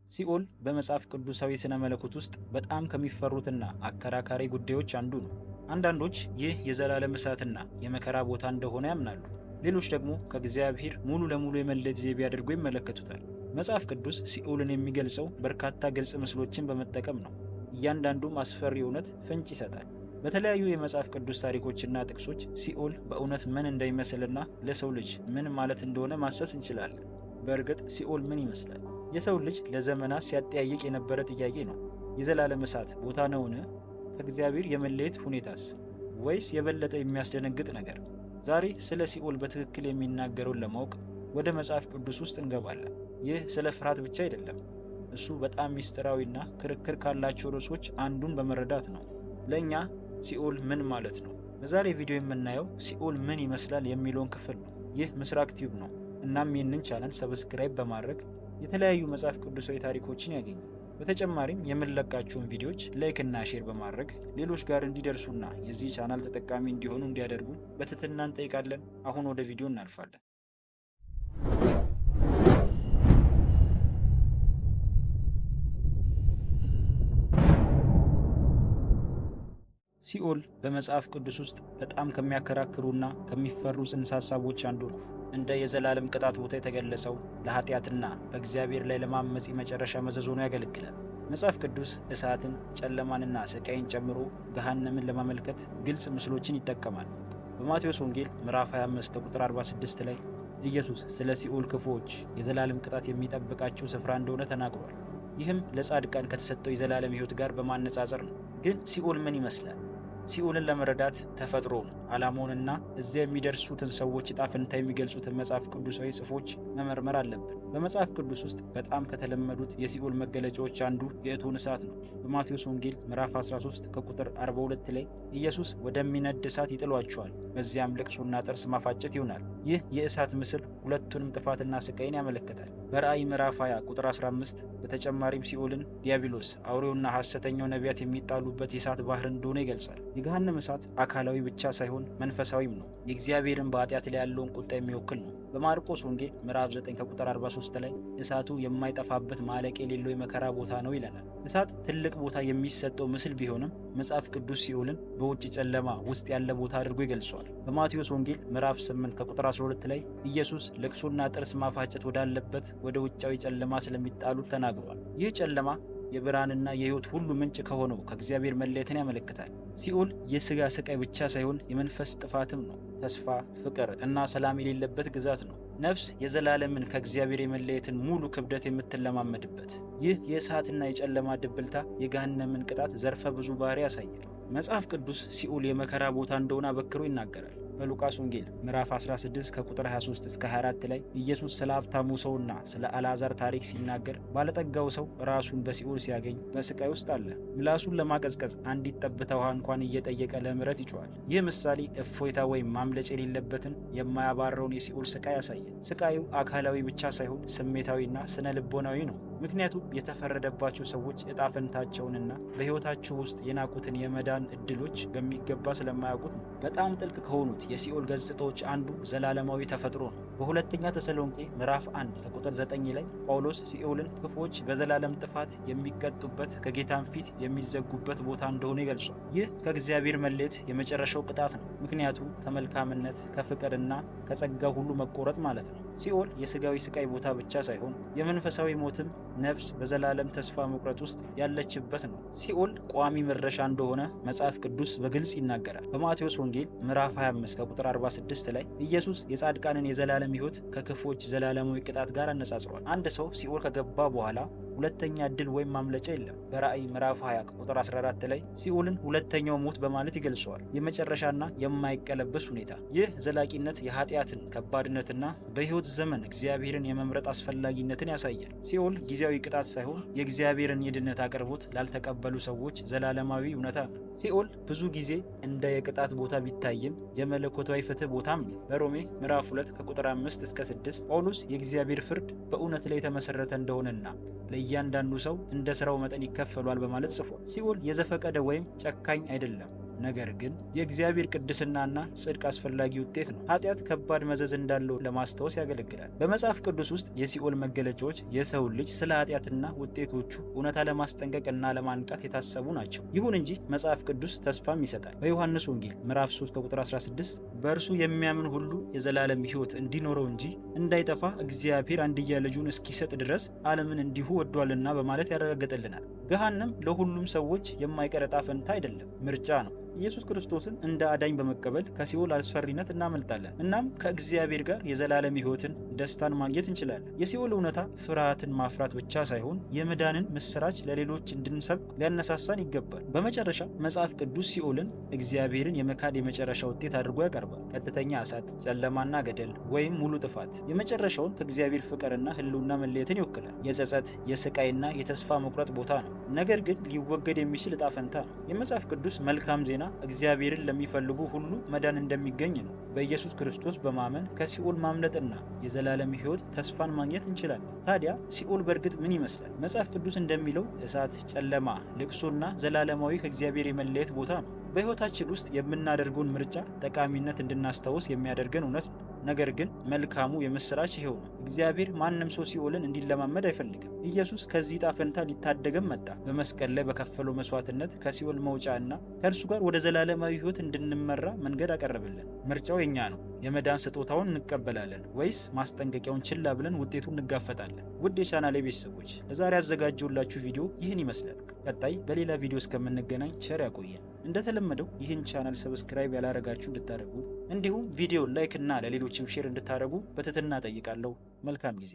ሲኦል በመጽሐፍ ቅዱሳዊ ስነ መለኮት ውስጥ በጣም ከሚፈሩትና አከራካሪ ጉዳዮች አንዱ ነው። አንዳንዶች ይህ የዘላለም እሳትና የመከራ ቦታ እንደሆነ ያምናሉ። ሌሎች ደግሞ ከእግዚአብሔር ሙሉ ለሙሉ የመለየት ዘይቤ አድርጎ ይመለከቱታል። መጽሐፍ ቅዱስ ሲኦልን የሚገልጸው በርካታ ግልጽ ምስሎችን በመጠቀም ነው። እያንዳንዱም አስፈሪ እውነት ፍንጭ ይሰጣል። በተለያዩ የመጽሐፍ ቅዱስ ታሪኮችና ጥቅሶች ሲኦል በእውነት ምን እንደሚመስልና ለሰው ልጅ ምን ማለት እንደሆነ ማሰስ እንችላለን። በእርግጥ ሲኦል ምን ይመስላል? የሰው ልጅ ለዘመናት ሲያጠያይቅ የነበረ ጥያቄ ነው። የዘላለም እሳት ቦታ ነውን? ከእግዚአብሔር የመለየት ሁኔታስ? ወይስ የበለጠ የሚያስደነግጥ ነገር? ዛሬ ስለ ሲኦል በትክክል የሚናገረውን ለማወቅ ወደ መጽሐፍ ቅዱስ ውስጥ እንገባለን። ይህ ስለ ፍርሃት ብቻ አይደለም። እሱ በጣም ሚስጥራዊና ክርክር ካላቸው ርዕሶች አንዱን በመረዳት ነው። ለእኛ ሲኦል ምን ማለት ነው? በዛሬ ቪዲዮ የምናየው ሲኦል ምን ይመስላል የሚለውን ክፍል ነው። ይህ ምስራቅ ቲዩብ ነው። እናም ይህንን ቻናል ሰብስክራይብ በማድረግ የተለያዩ መጽሐፍ ቅዱሳዊ ታሪኮችን ያገኙ። በተጨማሪም የምንለቃቸውን ቪዲዮዎች ላይክ እና ሼር በማድረግ ሌሎች ጋር እንዲደርሱና የዚህ ቻናል ተጠቃሚ እንዲሆኑ እንዲያደርጉ በትህትና እንጠይቃለን። አሁን ወደ ቪዲዮ እናልፋለን። ሲኦል በመጽሐፍ ቅዱስ ውስጥ በጣም ከሚያከራክሩና ከሚፈሩ ጽንሰ ሐሳቦች አንዱ ነው። እንደ የዘላለም ቅጣት ቦታ የተገለጸው ለኃጢአትና በእግዚአብሔር ላይ ለማመፅ የመጨረሻ መዘዝ ሆኖ ያገለግላል። መጽሐፍ ቅዱስ እሳትን፣ ጨለማንና ስቃይን ጨምሮ ገሃነምን ለማመልከት ግልጽ ምስሎችን ይጠቀማል። በማቴዎስ ወንጌል ምዕራፍ 25 ከቁጥር 46 ላይ ኢየሱስ ስለ ሲኦል ክፉዎች የዘላለም ቅጣት የሚጠብቃቸው ስፍራ እንደሆነ ተናግሯል። ይህም ለጻድቃን ከተሰጠው የዘላለም ሕይወት ጋር በማነጻጸር ነው። ግን ሲኦል ምን ይመስላል? ሲኦልን ለመረዳት ተፈጥሮን፣ ዓላማውንና እዚያ የሚደርሱትን ሰዎች ዕጣ ፈንታ የሚገልጹትን መጽሐፍ ቅዱሳዊ ጽሑፎች መመርመር አለብን። በመጽሐፍ ቅዱስ ውስጥ በጣም ከተለመዱት የሲኦል መገለጫዎች አንዱ የእቶን እሳት ነው። በማቴዎስ ወንጌል ምዕራፍ 13 ከቁጥር 42 ላይ ኢየሱስ ወደሚነድ እሳት ይጥሏቸዋል፣ በዚያም ልቅሶና ጥርስ ማፋጨት ይሆናል። ይህ የእሳት ምስል ሁለቱንም ጥፋትና ስቃይን ያመለክታል። በራእይ ምዕራፍ 20 ቁጥር 15 በተጨማሪም ሲኦልን ዲያብሎስ፣ አውሬውና ሐሰተኛው ነቢያት የሚጣሉበት የእሳት ባህር እንደሆነ ይገልጻል። የገሃነም እሳት አካላዊ ብቻ ሳይሆን መንፈሳዊም ነው። የእግዚአብሔርን በኃጢአት ላይ ያለውን ቁጣ የሚወክል ነው። በማርቆስ ወንጌል ምዕራፍ 9 ከቁጥር 43 ላይ እሳቱ የማይጠፋበት ማለቂያ የሌለው የመከራ ቦታ ነው ይለናል። እሳት ትልቅ ቦታ የሚሰጠው ምስል ቢሆንም መጽሐፍ ቅዱስ ሲኦልን በውጭ ጨለማ ውስጥ ያለ ቦታ አድርጎ ይገልጸዋል። በማቴዎስ ወንጌል ምዕራፍ 8 ከቁጥር 12 ላይ ኢየሱስ ልቅሶና ጥርስ ማፋጨት ወዳለበት ወደ ውጫዊ ጨለማ ስለሚጣሉት ተናግሯል። ይህ ጨለማ የብርሃንና የሕይወት ሁሉ ምንጭ ከሆነው ከእግዚአብሔር መለየትን ያመለክታል። ሲኦል የሥጋ ስቃይ ብቻ ሳይሆን የመንፈስ ጥፋትም ነው። ተስፋ፣ ፍቅር እና ሰላም የሌለበት ግዛት ነው። ነፍስ የዘላለምን ከእግዚአብሔር የመለየትን ሙሉ ክብደት የምትለማመድበት። ይህ የእሳትና የጨለማ ድብልታ የገሃነምን ቅጣት ዘርፈ ብዙ ባህሪ ያሳያል። መጽሐፍ ቅዱስ ሲኦል የመከራ ቦታ እንደሆነ አበክሮ ይናገራል። በሉቃስ ወንጌል ምዕራፍ 16 ከቁጥር 23 እስከ 24 ላይ ኢየሱስ ስለ ሀብታሙ ሰውና ስለ አልዓዛር ታሪክ ሲናገር ባለጠጋው ሰው ራሱን በሲኦል ሲያገኝ በስቃይ ውስጥ አለ። ምላሱን ለማቀዝቀዝ አንዲት ጠብታ ውሃ እንኳን እየጠየቀ ለምሕረት ይጮኻል። ይህ ምሳሌ እፎይታ ወይም ማምለጭ የሌለበትን የማያባረውን የሲኦል ስቃይ ያሳያል። ስቃዩ አካላዊ ብቻ ሳይሆን ስሜታዊና ስነ ልቦናዊ ነው። ምክንያቱም የተፈረደባቸው ሰዎች ዕጣ ፈንታቸውንና በሕይወታቸው ውስጥ የናቁትን የመዳን ዕድሎች በሚገባ ስለማያውቁት ነው። በጣም ጥልቅ ከሆኑት የሲኦል ገጽታዎች አንዱ ዘላለማዊ ተፈጥሮ ነው። በሁለተኛ ተሰሎንቄ ምዕራፍ 1 ከቁጥር 9 ላይ ጳውሎስ ሲኦልን ክፉዎች በዘላለም ጥፋት የሚቀጡበት ከጌታም ፊት የሚዘጉበት ቦታ እንደሆነ ይገልጿል። ይህ ከእግዚአብሔር መለየት የመጨረሻው ቅጣት ነው። ምክንያቱም ከመልካምነት ከፍቅርና ከጸጋ ሁሉ መቆረጥ ማለት ነው። ሲኦል የሥጋዊ ስቃይ ቦታ ብቻ ሳይሆን የመንፈሳዊ ሞትም ነፍስ በዘላለም ተስፋ መቁረጥ ውስጥ ያለችበት ነው። ሲኦል ቋሚ መድረሻ እንደሆነ መጽሐፍ ቅዱስ በግልጽ ይናገራል። በማቴዎስ ወንጌል ምዕራፍ 25 ከቁጥር 46 ላይ ኢየሱስ የጻድቃንን የዘላለም ሕይወት ከክፉዎች ዘላለማዊ ቅጣት ጋር አነጻጽሯል። አንድ ሰው ሲኦል ከገባ በኋላ ሁለተኛ ዕድል ወይም ማምለጫ የለም። በራእይ ምዕራፍ 20 ከቁጥር 14 ላይ ሲኦልን ሁለተኛው ሞት በማለት ይገልጸዋል። የመጨረሻና የማይቀለበስ ሁኔታ። ይህ ዘላቂነት የኃጢአትን ከባድነትና በሕይወት ዘመን እግዚአብሔርን የመምረጥ አስፈላጊነትን ያሳያል። ሲኦል ጊዜያዊ ቅጣት ሳይሆን የእግዚአብሔርን የድነት አቅርቦት ላልተቀበሉ ሰዎች ዘላለማዊ እውነታ ነው። ሲኦል ብዙ ጊዜ እንደ የቅጣት ቦታ ቢታይም የመለኮታዊ ፍትህ ቦታም ነው። በሮሜ ምዕራፍ 2 ከቁጥር 5 እስከ 6 ጳውሎስ የእግዚአብሔር ፍርድ በእውነት ላይ የተመሰረተ እንደሆነና ለእያንዳንዱ ሰው እንደ ሥራው መጠን ይከፈሏል በማለት ጽፏል። ሲኦል የዘፈቀደ ወይም ጨካኝ አይደለም። ነገር ግን የእግዚአብሔር ቅድስናና ጽድቅ አስፈላጊ ውጤት ነው። ኃጢአት ከባድ መዘዝ እንዳለው ለማስታወስ ያገለግላል። በመጽሐፍ ቅዱስ ውስጥ የሲኦል መገለጫዎች የሰውን ልጅ ስለ ኃጢአትና ውጤቶቹ እውነታ ለማስጠንቀቅና ለማንቃት የታሰቡ ናቸው። ይሁን እንጂ መጽሐፍ ቅዱስ ተስፋም ይሰጣል። በዮሐንስ ወንጌል ምዕራፍ 3 ቁጥር 16 በእርሱ የሚያምን ሁሉ የዘላለም ሕይወት እንዲኖረው እንጂ እንዳይጠፋ እግዚአብሔር አንድያ ልጁን እስኪሰጥ ድረስ ዓለምን እንዲሁ ወዷልና በማለት ያረጋግጥልናል። ገሃነም ለሁሉም ሰዎች የማይቀር ዕጣ ፈንታ አይደለም፣ ምርጫ ነው። ኢየሱስ ክርስቶስን እንደ አዳኝ በመቀበል ከሲኦል አስፈሪነት እናመልጣለን። እናም ከእግዚአብሔር ጋር የዘላለም ሕይወትን፣ ደስታን ማግኘት እንችላለን። የሲኦል እውነታ ፍርሃትን ማፍራት ብቻ ሳይሆን የመዳንን ምስራች ለሌሎች እንድንሰብክ ሊያነሳሳን ይገባል። በመጨረሻ መጽሐፍ ቅዱስ ሲኦልን እግዚአብሔርን የመካድ የመጨረሻ ውጤት አድርጎ ያቀርባል። ቀጥተኛ እሳት፣ ጨለማና ገደል ወይም ሙሉ ጥፋት። የመጨረሻውን ከእግዚአብሔር ፍቅርና ሕልውና መለየትን ይወክላል። የጸጸት፣ የስቃይና የተስፋ መቁረጥ ቦታ ነው። ነገር ግን ሊወገድ የሚችል ዕጣ ፈንታ ነው። የመጽሐፍ ቅዱስ መልካም ዜና እግዚአብሔርን ለሚፈልጉ ሁሉ መዳን እንደሚገኝ ነው። በኢየሱስ ክርስቶስ በማመን ከሲኦል ማምለጥና የዘላለም ሕይወት ተስፋን ማግኘት እንችላለን። ታዲያ ሲኦል በእርግጥ ምን ይመስላል? መጽሐፍ ቅዱስ እንደሚለው እሳት፣ ጨለማ፣ ልቅሶና ዘላለማዊ ከእግዚአብሔር የመለየት ቦታ ነው። በሕይወታችን ውስጥ የምናደርገውን ምርጫ ጠቃሚነት እንድናስታውስ የሚያደርገን እውነት ነው። ነገር ግን መልካሙ የምስራች ይሄው ነው። እግዚአብሔር ማንም ሰው ሲኦልን እንዲለማመድ አይፈልግም። ኢየሱስ ከዚህ ዕጣ ፈንታ ሊታደገን መጣ። በመስቀል ላይ በከፈለው መስዋዕትነት ከሲኦል መውጫ እና ከእርሱ ጋር ወደ ዘላለማዊ ሕይወት እንድንመራ መንገድ አቀረበልን። ምርጫው የኛ ነው። የመዳን ስጦታውን እንቀበላለን ወይስ ማስጠንቀቂያውን ችላ ብለን ውጤቱን እንጋፈጣለን? ውድ የቻናሌ ቤተሰቦች ለዛሬ ያዘጋጀሁላችሁ ቪዲዮ ይህን ይመስላል። ቀጣይ በሌላ ቪዲዮ እስከምንገናኝ ቸር ያቆየን። እንደተለመደው ይህን ቻናል ሰብስክራይብ ያላረጋችሁ እንድታደርጉ እንዲሁም ቪዲዮ ላይክ እና ለሌሎችም ሼር እንድታደርጉ በትህትና ጠይቃለሁ። መልካም ጊዜ